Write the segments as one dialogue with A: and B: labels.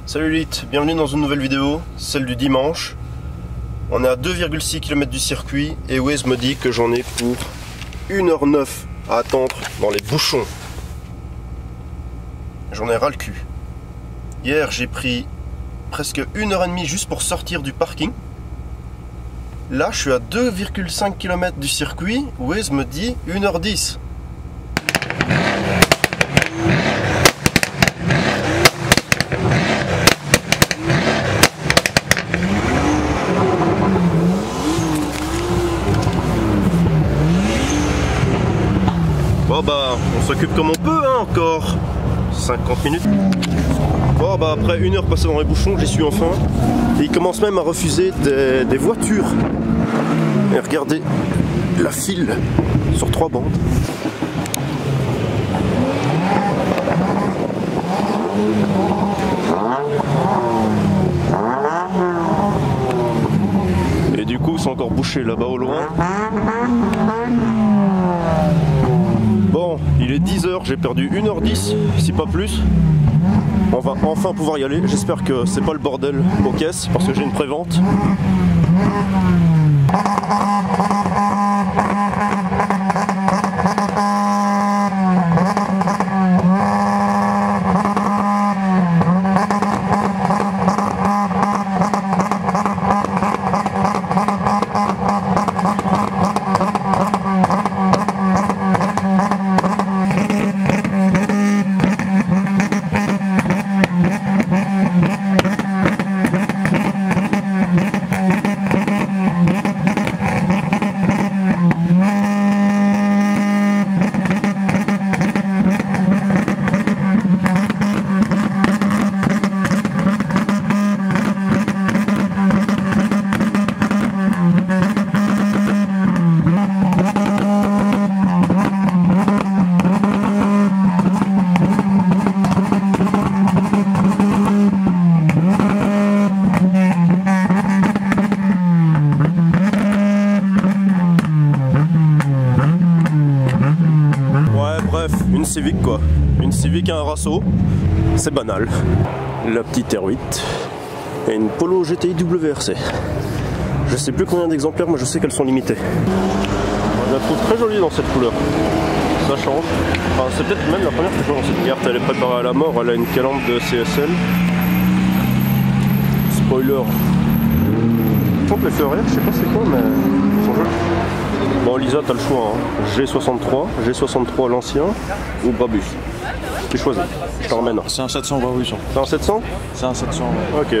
A: Salut Elite, bienvenue dans une nouvelle vidéo, celle du dimanche. On est à 2,6 km du circuit et Waze me dit que j'en ai pour 1h09 à attendre dans les bouchons. J'en ai ras le cul. Hier j'ai pris presque 1h30 juste pour sortir du parking. Là je suis à 2,5 km du circuit, Waze me dit 1h10. Bon bah on s'occupe comme on peut hein, encore 50 minutes. Bon bah après 1 heure passée dans les bouchons, j'y suis enfin. Et il commence même à refuser des voitures. Et regardez la file sur 3 bandes. Et du coup c'est encore bouché là-bas au loin. Bon, il est 10h, j'ai perdu 1h10, si pas plus. On va enfin pouvoir y aller. J'espère que c'est pas le bordel aux caisses, parce que j'ai une prévente. Une Civic quoi, une Civic et un Rasso, c'est banal. La petite R8 et une Polo GTI WRC. Je sais plus combien d'exemplaires, mais je sais qu'elles sont limitées. Je la trouve très jolie dans cette couleur. Ça change. Enfin, c'est peut-être même la première que je vois dans cette carte. Elle est préparée à la mort, elle a une calandre de CSL. Spoiler. Je pense les fleurs, je sais pas c'est quoi, mais ils sont jolis. Bon Lisa, t'as le choix, hein. G63 l'ancien ou Brabus. Tu choisis, je t'en ramène.
B: C'est un 700 Brabus.
A: C'est un 700?
B: C'est un 700, ouais.
A: Ok.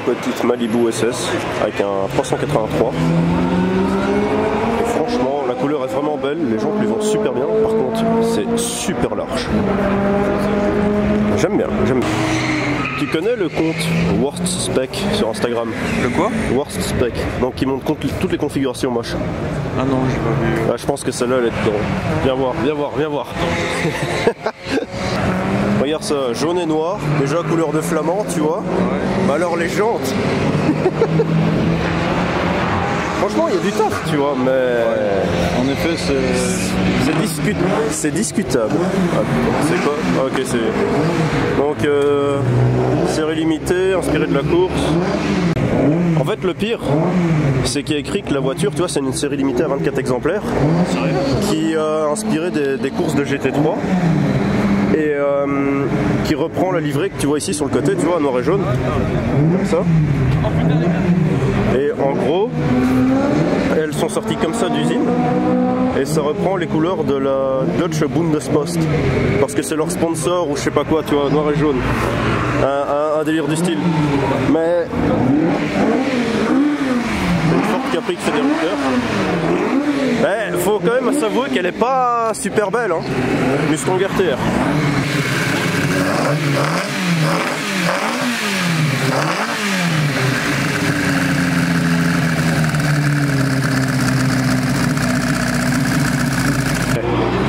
A: Petite Malibu SS avec un 383. Et franchement, la couleur est vraiment belle, les gens lui vont super bien. Par contre, c'est super large. J'aime bien, j'aime bien. Tu connais le compte Worst Spec sur Instagram?
B: Le quoi? Worst
A: Spec. Donc il montre toutes les configurations moches.
B: Ah non, j'ai pas vu.
A: Ah, je pense que celle-là elle est dedans. Viens voir, viens voir, viens voir. Regarde ça, jaune et noir, déjà couleur de flamand, tu vois. Ouais. Bah alors les jantes. Franchement, il y a du taf, tu vois, mais...
B: Ouais. En effet,
A: c'est discutable. Ah, c'est quoi? Ah, ok, c'est... Donc, série limitée, inspirée de la course. En fait, le pire, c'est qu'il y a écrit que la voiture, tu vois, c'est une série limitée à 24 exemplaires. Sérieux? Qui a inspiré des courses de GT3. Et qui reprend la livrée que tu vois ici sur le côté, tu vois, noir et jaune. Comme ça. Et en gros, elles sont sorties comme ça d'usine. Et ça reprend les couleurs de la Deutsche Bundespost. Parce que c'est leur sponsor ou je sais pas quoi, tu vois, noir et jaune. Un délire du style. Mais... c'est une Ford Capri qui fait des routeurs. Mais faut quand même s'avouer qu'elle est pas super belle, hein. Mustang RTR.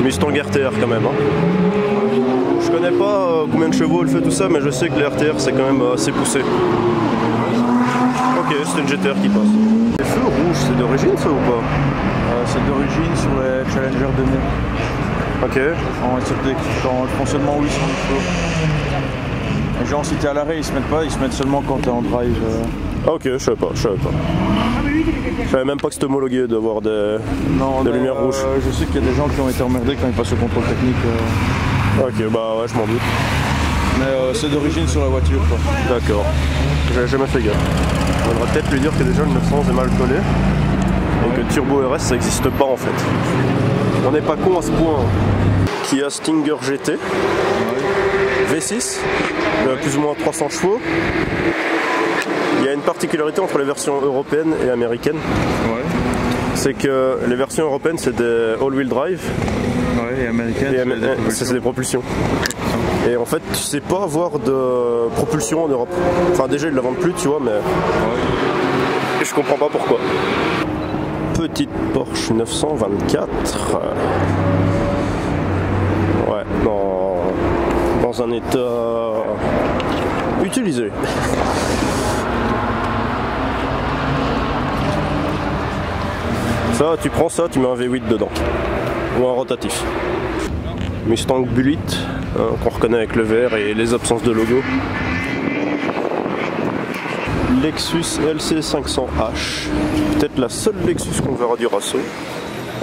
A: Mustang RTR quand même, hein. Je connais pas combien de chevaux elle fait tout ça, mais je sais que les RTR c'est quand même assez poussé. Ok, c'est une GTR qui passe. Les feux rouges, c'est d'origine ça ou pas?
B: C'est d'origine sur les Challenger 2000.
A: Ok.
B: En fonctionnement 800 chevaux. Et genre si t'es à l'arrêt, ils se mettent pas, ils se mettent seulement quand t'es en drive.
A: Ah ok, je savais pas. Je savais même pas que c'était homologué d'avoir des lumières rouges.
B: Je sais qu'il y a des gens qui ont été emmerdés quand ils passent au contrôle technique.
A: Ok, bah ouais, je m'en doute.
B: Mais c'est d'origine sur la voiture quoi.
A: D'accord. J'avais jamais fait gaffe. On devrait peut-être lui dire que déjà le 900 est mal collé. Et que Turbo RS ça n'existe pas en fait. On n'est pas con à ce point. Kia Stinger GT. V6. De plus ou moins 300 chevaux. Il y a une particularité entre les versions européennes et américaines. Ouais. C'est que les versions européennes c'est des all-wheel drive.
B: Ouais, et américaines
A: c'est des propulsions. Et en fait, tu sais pas avoir de propulsion en Europe. Enfin, déjà, ils la vendent plus, tu vois, mais. Ouais. Et je comprends pas pourquoi. Petite Porsche 924. Ouais, dans un état utilisé. Ça, tu prends ça, tu mets un V8 dedans. Ou un rotatif. Mustang Bullitt, qu'on reconnaît avec le vert et les absences de logo. Lexus LC500H, peut-être la seule Lexus qu'on verra du Rasso.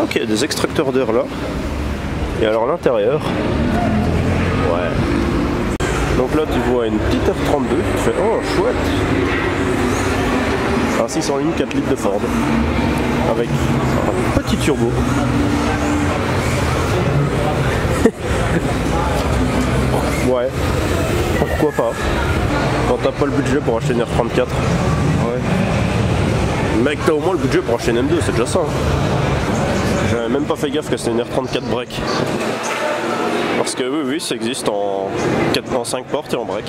A: Ok, des extracteurs d'air là. Et alors l'intérieur, ouais. Donc là tu vois une petite F32, tu fais oh chouette. Un 600 ligne 4 litres de Ford, avec un petit turbo. Ouais, pourquoi pas, quand t'as pas le budget pour acheter une R34. Ouais. Mec, t'as au moins le budget pour acheter une M2, c'est déjà ça. J'avais même pas fait gaffe que c'était une R34 break. Parce que oui, ça existe en 5 portes et en break.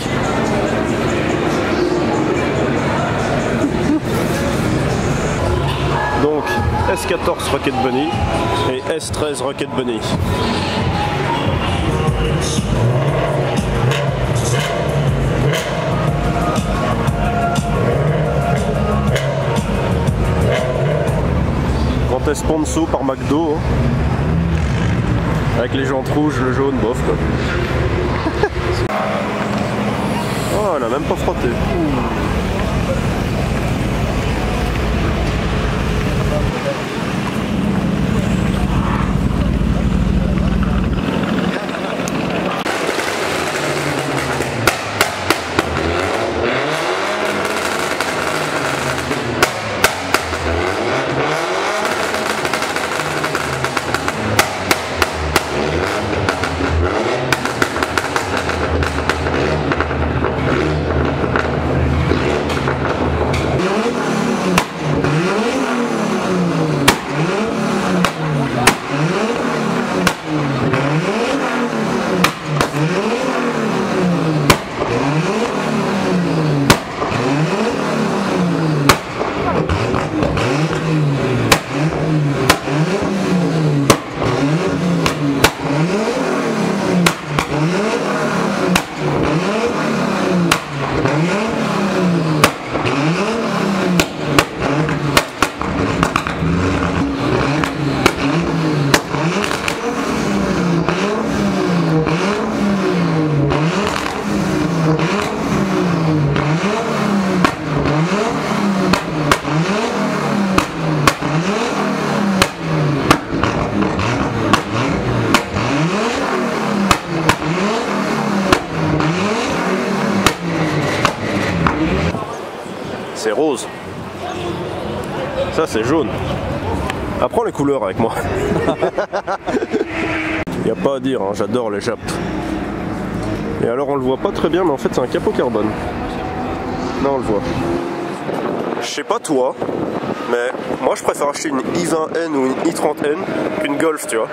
A: Donc S14 Rocket Bunny et S13 Rocket Bunny. Grand S Ponceau par McDo, hein. Avec les jantes rouges, le jaune, bof quoi. Oh, elle a même pas frotté. C'est rose. Ça c'est jaune. Apprends les couleurs avec moi. Y a pas à dire, hein, j'adore les Japs. Et alors on le voit pas très bien, mais en fait c'est un capot carbone. Non, on le voit. Je sais pas toi, mais moi je préfère acheter une i20N ou une i30N qu'une Golf, tu vois.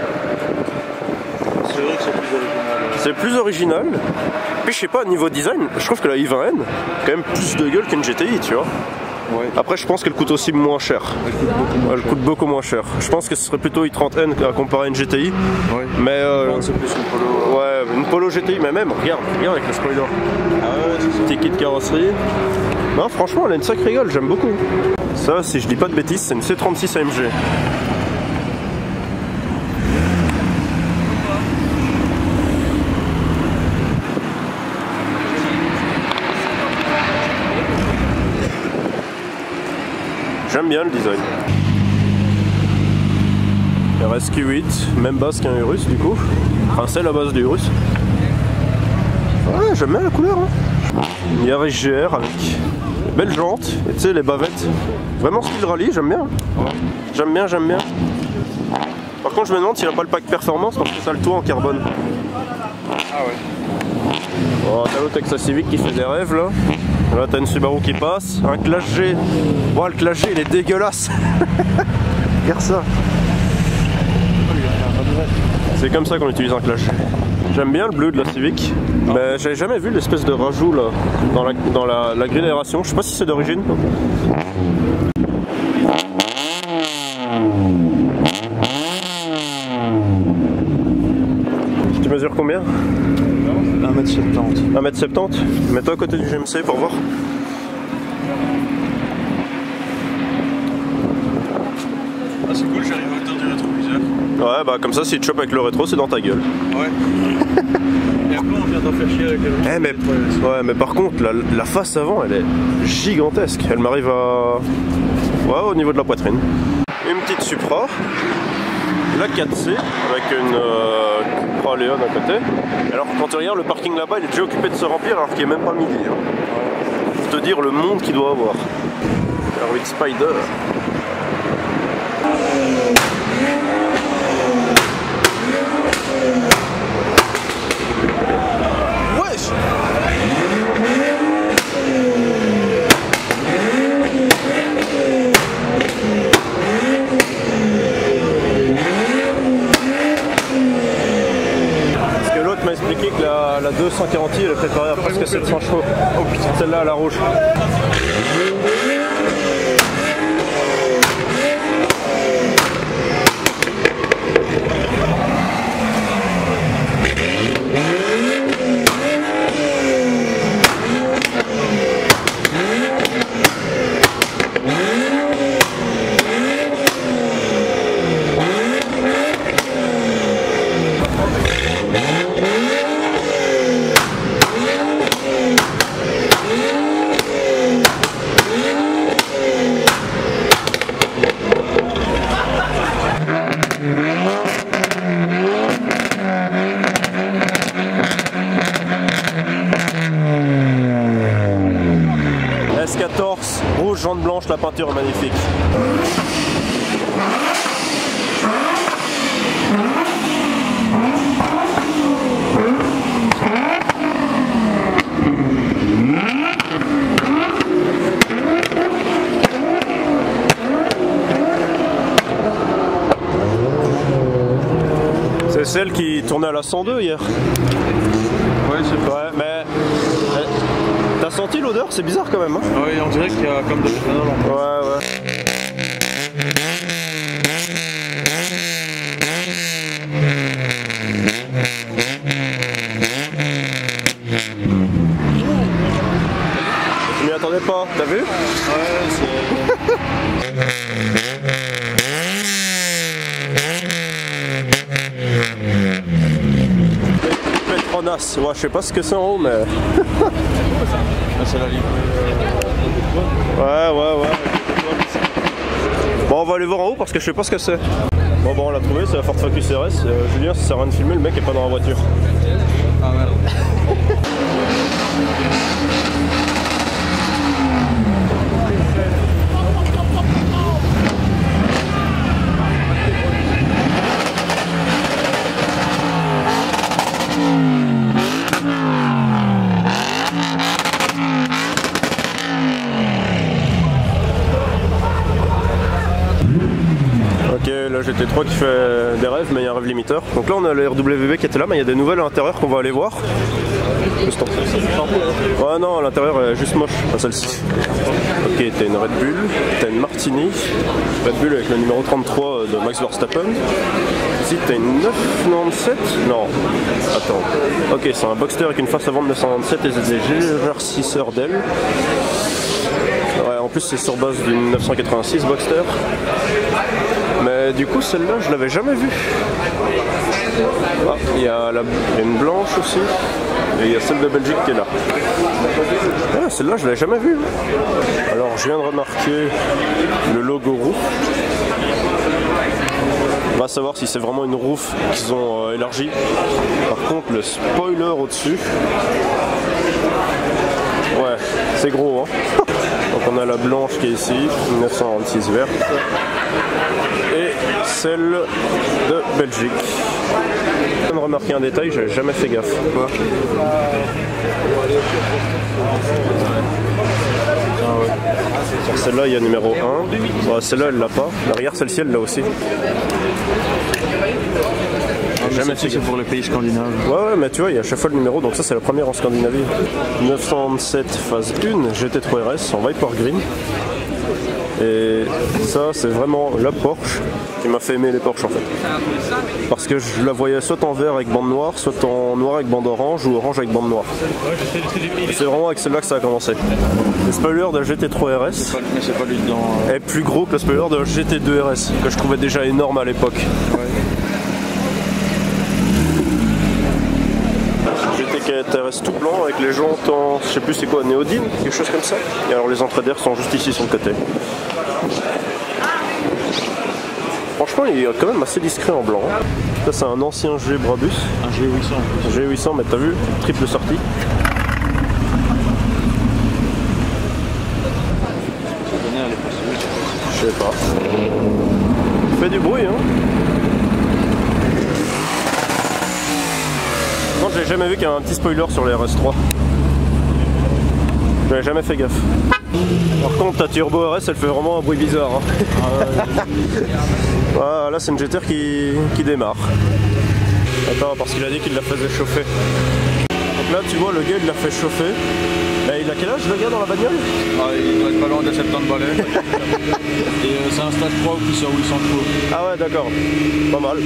B: C'est vrai que c'est plus original.
A: C'est plus original. Puis je sais pas, niveau design, je trouve que la i20N a quand même plus de gueule qu'une GTI, tu vois. Ouais. Après je pense qu'elle coûte aussi moins cher. Elle coûte beaucoup moins cher. Je pense que ce serait plutôt i30N à comparer à une GTI. Ouais. Mais
B: c'est plus une Polo.
A: Ouais, une Polo GTI, mais même, regarde avec le spoiler. Ah ouais, petit kit carrosserie. Non, franchement, elle a une sacrée gueule, j'aime beaucoup. Ça, si je dis pas de bêtises, c'est une C36 AMG. bien le design. RSQ8, même base qu'un Urus du coup. Enfin c'est la base du Urus. Ouais, j'aime bien la couleur. Hein. Une Yaris GR avec belles jantes et tu sais les bavettes. Vraiment style rallye, j'aime bien. J'aime bien, j'aime bien. Par contre je me demande s'il n'a pas le pack performance parce que ça a le toit en carbone.
B: Ah ouais.
A: Oh, t'as l'autre Texas Civic qui fait des rêves là. Là t'as une Subaru qui passe, un Clash G. Oh, le Clash G il est dégueulasse. Regarde ça. C'est comme ça qu'on utilise un Clash. J'aime bien le bleu de la Civic, mais j'avais jamais vu l'espèce de rajout là dans la grille d'aération. Je sais pas si c'est d'origine. Tu mesures combien?
B: 1m70.
A: 1m70. Mets-toi à côté du GMC pour voir.
B: Ah c'est cool, j'arrive à hauteur du rétroviseur.
A: Ouais bah comme ça si tu chopes avec le rétro c'est dans ta gueule.
B: Ouais. Et après on vient d'en faire chier avec le
A: ouais mais par contre la face avant elle est gigantesque. Elle m'arrive à... Ouais au niveau de la poitrine. Une petite Supra. La 4C avec une Cupra Leon à côté. Alors quand tu regardes le parking là-bas il est déjà occupé de se remplir alors qu'il n'est même pas midi. Hein. Pour te dire le monde qu'il doit avoir. R8 Spider. Wesh! Parce que l'autre m'a expliqué que la 240i elle est préparée à presque 700 chevaux. Oh putain, celle-là à la rouge. S14, rouge, jante blanche, la peinture est magnifique. C'est celle qui tournait à la 102 hier.
B: Ouais, c'est pas.
A: Ouais, mais... T'as senti l'odeur? C'est bizarre quand même. Hein.
B: Ouais, on dirait qu'il y a comme de l'éthanol en fait.
A: Ouais, ouais. Tu m'y attendais pas, t'as vu?
B: Ouais, c'est...
A: Petronas, ouais, je sais pas ce que c'est en haut, mais...
B: c'est la ligne.
A: Ouais. Bon, on va aller voir en haut parce que je sais pas ce que c'est. Bon, on l'a trouvé, c'est la Ford Focus RS. Julien, ça sert à rien de filmer, le mec est pas dans la voiture.
B: Ah merde.
A: Ok, là GT3 qui fait des rêves, mais il y a un rêve limiteur. Donc là on a le RWB qui était là, mais il y a des nouvelles à l'intérieur qu'on va aller voir. Ouais non, à l'intérieur elle est juste moche, pas celle-ci. Ok, t'as une Red Bull, t'as une Martini, Red Bull avec le numéro 33 de Max Verstappen. Ici t'as une 997, non, attends. Ok, c'est un Boxster avec une face avant de 997 et des élargisseurs d'ailes. Ouais, en plus c'est sur base d'une 986 Boxster. Mais du coup celle-là je l'avais jamais vue. Ah, il y a une blanche aussi. Et il y a celle de Belgique qui est là. Ah, celle-là, je ne l'ai jamais vue. Alors, je viens de remarquer le logo roof. On va savoir si c'est vraiment une roof qu'ils ont élargie. Par contre, le spoiler au-dessus, ouais, c'est gros, hein. Donc on a la blanche qui est ici, 1926 verte, et celle de Belgique. Je viens de remarquer un détail, j'avais jamais fait gaffe. Quoi? Sur celle-là, il y a numéro 1. Ouais, celle-là, elle l'a pas. L'arrière, celle-ci, elle l'a aussi.
B: Jamais fait, c'est pour les pays scandinaves.
A: Ouais, mais tu vois, il y a à chaque fois le numéro, donc ça c'est la première en Scandinavie. 907 phase 1, GT3 RS en Viper Green. Et ça, c'est vraiment la Porsche qui m'a fait aimer les Porsche en fait. Parce que je la voyais soit en vert avec bande noire, soit en noir avec bande orange ou orange avec bande noire. C'est vraiment avec celle-là que ça a commencé. Le spoiler de GT3 RS est plus gros que le spoiler de GT2 RS, que je trouvais déjà énorme à l'époque. GT4 RS tout blanc avec les jantes en, je sais plus c'est quoi, néodyme, quelque chose comme ça. Et alors les entrées d'air sont juste ici sur le côté. Franchement il est quand même assez discret en blanc. Ça c'est un ancien G Brabus.
B: Un G800.
A: G800 mais t'as vu, triple sortie. Je sais pas. Il fait du bruit hein. Non, j'ai jamais vu qu'il y a un petit spoiler sur les RS3. J'avais jamais fait gaffe. Par contre, ta Turbo RS, elle fait vraiment un bruit bizarre. Hein. Ah, là, c'est une GTR qui démarre. Attends, parce qu'il a dit qu'il la faisait chauffer. Donc là, tu vois, le gars, il l'a fait chauffer. Mais il a quel âge, le gars, dans la bagnole?
B: Ah, il doit être pas loin de 70 balais. Et c'est un stage 3 ou plus sur 800 chevaux.
A: Ah ouais, d'accord. Pas mal.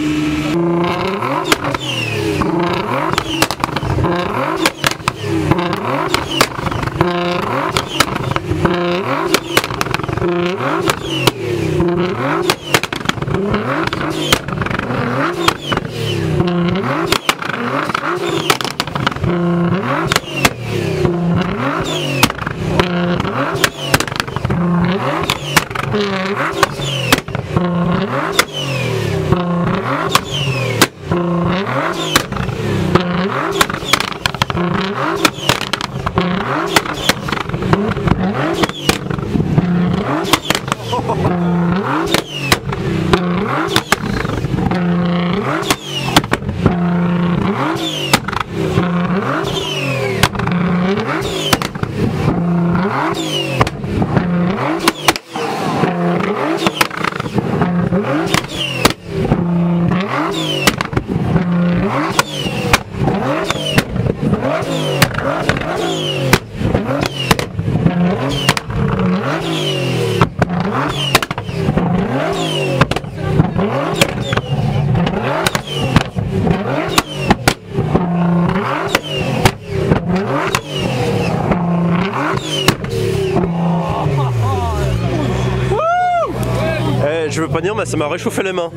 A: Je veux pas dire mais ça m'a réchauffé les mains.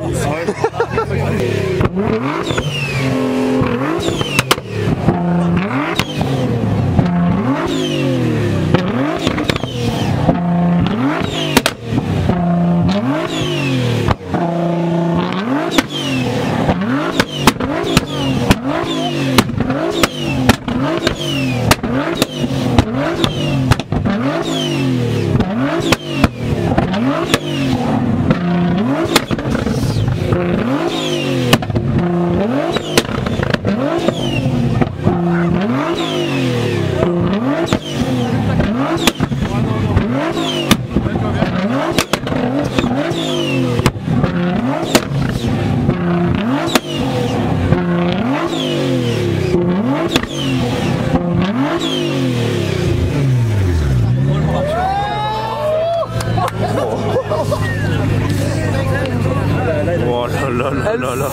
A: Oh là là là là là.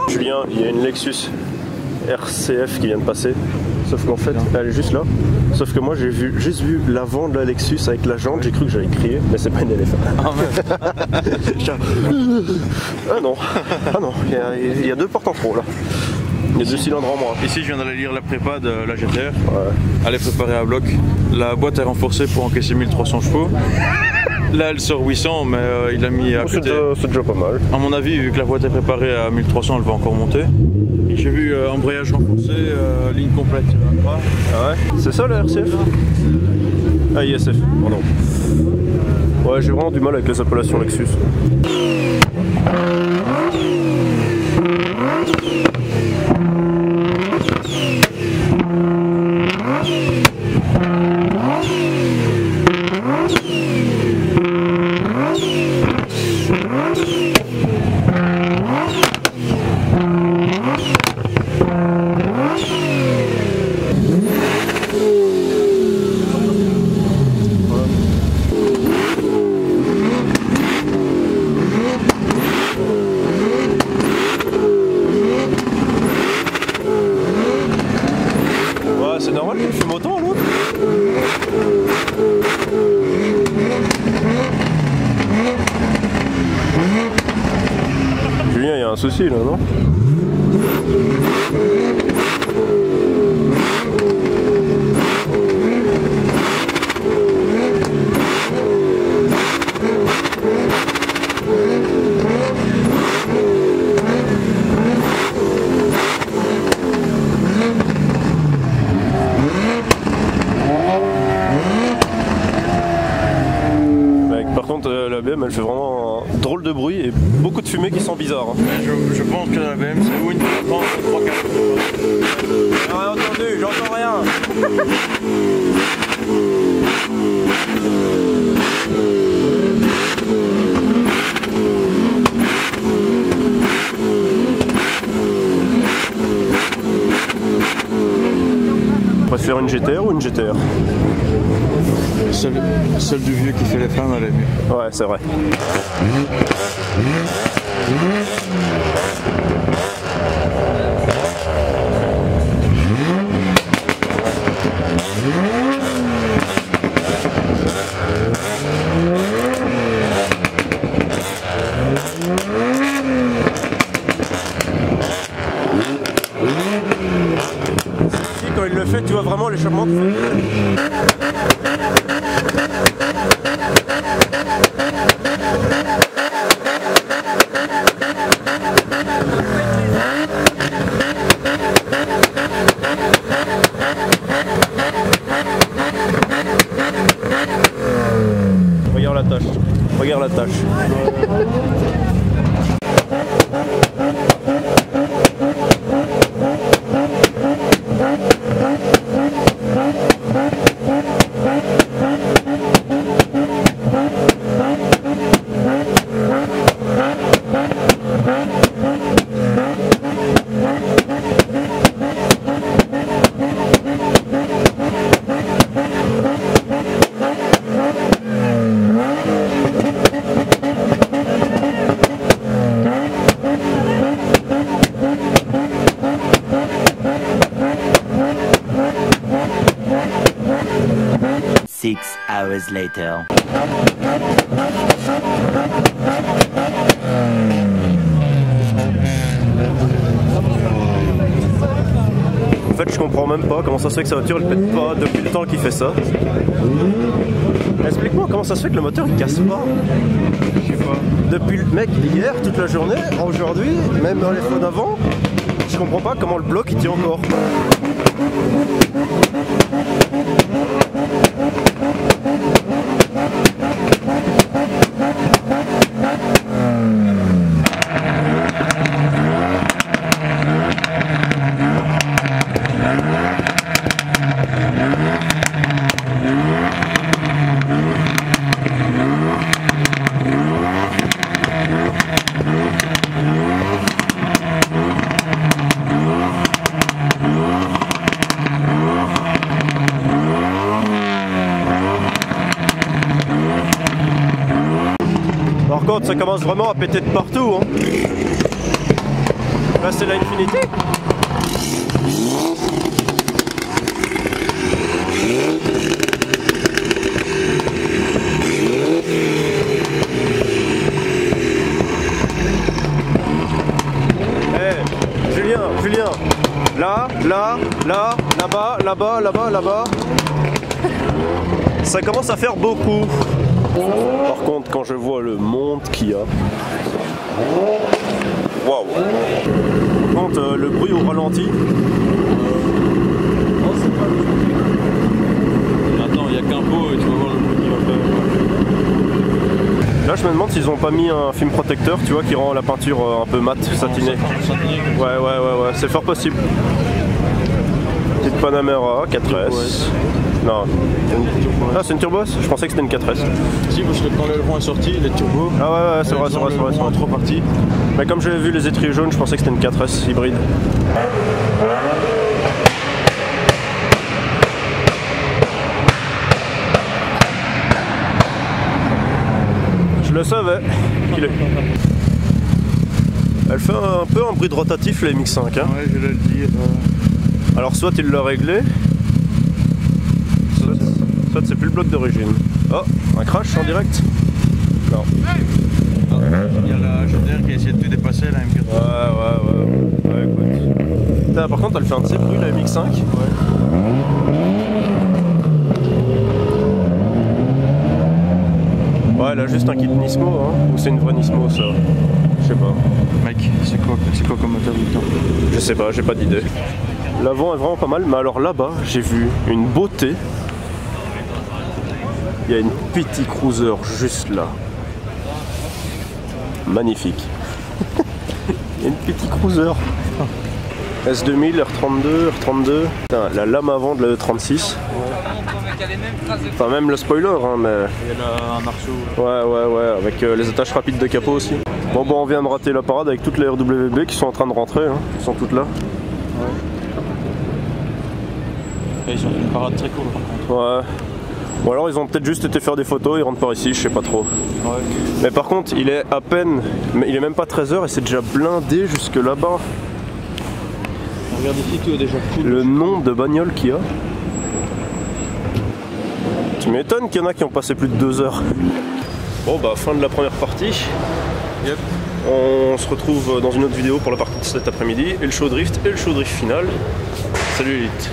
A: Julien, il y a une Lexus RCF qui vient de passer. sauf qu'en fait elle est juste là. Sauf que moi j'ai juste vu l'avant de la Lexus avec la jante, j'ai cru que j'allais crier, mais c'est pas une éléphant.
B: Ah
A: non, ah non, il y a deux portes en trop là. Il y a deux cylindres en moins.
B: Ici je viens d'aller lire la prépa de la GTR. Ouais. Elle est préparée à bloc. La boîte est renforcée pour encaisser 1300 chevaux. Là elle sort 800 mais il a mis à côté.
A: C'est déjà pas mal.
B: À mon avis vu que la boîte est préparée à 1300 elle va encore monter. J'ai vu embrayage renforcé, ligne complète.
A: Ah ouais. C'est ça le RCF? Ah ISF, pardon. Ouais j'ai vraiment du mal avec les appellations Lexus. C'est normal qu'il fume autant l'autre. Julien, il y a un souci là, non? La BM elle fait vraiment un drôle de bruit et beaucoup de fumée qui sent bizarre. Hein.
B: Je pense que la BM c'est où une France 3-4.
A: J'ai rien entendu, j'entends rien. On préfère une GTR ou une GTR?
B: Celle du vieux qui fait les flammes, elle est mieux.
A: Ouais, c'est vrai. Quand il le fait, tu vois vraiment l'échappement qui fait. Regarde la tâche. Regarde la tâche.
C: Hours later.
A: En fait, je comprends même pas comment ça se fait que sa voiture elle pète pas depuis le temps qu'il fait ça. Explique-moi comment ça se fait que le moteur il casse pas.
B: Je sais pas.
A: Depuis le mec hier, toute la journée, aujourd'hui, même dans les fois d'avant, je comprends pas comment le bloc il tient encore. Par contre, ça commence vraiment à péter de partout. Hein. Là, c'est la Infinity. Julien. Là, là, là, là-bas, là-bas, là-bas, là-bas. Ça commence à faire beaucoup. Par contre, quand je vois le monde qu'il y a. Waouh. Par contre, le bruit au ralenti.
B: Attends, il n'y a qu'un pot et tu vas voir le bruit qu'il va faire.
A: Là, je me demande s'ils ont pas mis un film protecteur, tu vois, qui rend la peinture un peu mate, satinée. Ouais, c'est fort possible. Petite Panamera, 4S. Non. Ah, c'est une turbo? Je pensais que c'était une 4S.
B: Si, parce que quand l'aileron est sorti, il est turbo.
A: Ah ouais, c'est vrai.
B: Trop parti.
A: Mais comme j'avais vu les étriers jaunes, je pensais que c'était une 4S hybride. Je le savais. Elle fait un peu un bruit de rotatif, la MX5. Hein.
B: Ouais, je vais le dire.
A: Alors, soit il l'a réglé, soit c'est plus le bloc d'origine. Oh, un crash en direct? Non.
B: Il y a la GTR qui a essayé de tout dépasser, la M4.
A: Ouais, écoute. Putain, par contre, elle fait un de ces bruits, la MX5. Ouais, elle a juste un kit Nismo, hein. Ou c'est une vraie Nismo, ça? Je sais pas.
B: Mec, c'est quoi comme moteur du temps?
A: Je sais pas, j'ai pas d'idée. L'avant est vraiment pas mal, mais alors là-bas, j'ai vu une beauté. Il y a une petit cruiser juste là. Magnifique. Il y a une petit cruiser. S2000, R32, R32. Putain, la lame avant de la E36. Enfin, même le spoiler, hein, mais.
B: Il y a un arceau.
A: Ouais, avec les attaches rapides de capot aussi. Bon, on vient de rater la parade avec toutes les RWB qui sont en train de rentrer. Hein. Ils sont toutes là.
B: Et ils ont fait une parade très cool par contre.
A: Ouais. Ou alors ils ont peut-être juste été faire des photos, ils rentrent par ici, je sais pas trop.
B: Ouais.
A: Mais par contre, il est à peine, mais il est même pas 13h et c'est déjà blindé jusque là-bas.
B: Regarde ici, tout est déjà cool.
A: Le nombre de bagnoles qu'il y a. Tu m'étonnes qu'il y en a qui ont passé plus de 2 heures. Bon bah fin de la première partie.
B: Yep.
A: On se retrouve dans une autre vidéo pour la partie de cet après-midi et le show drift final. Salut Elite.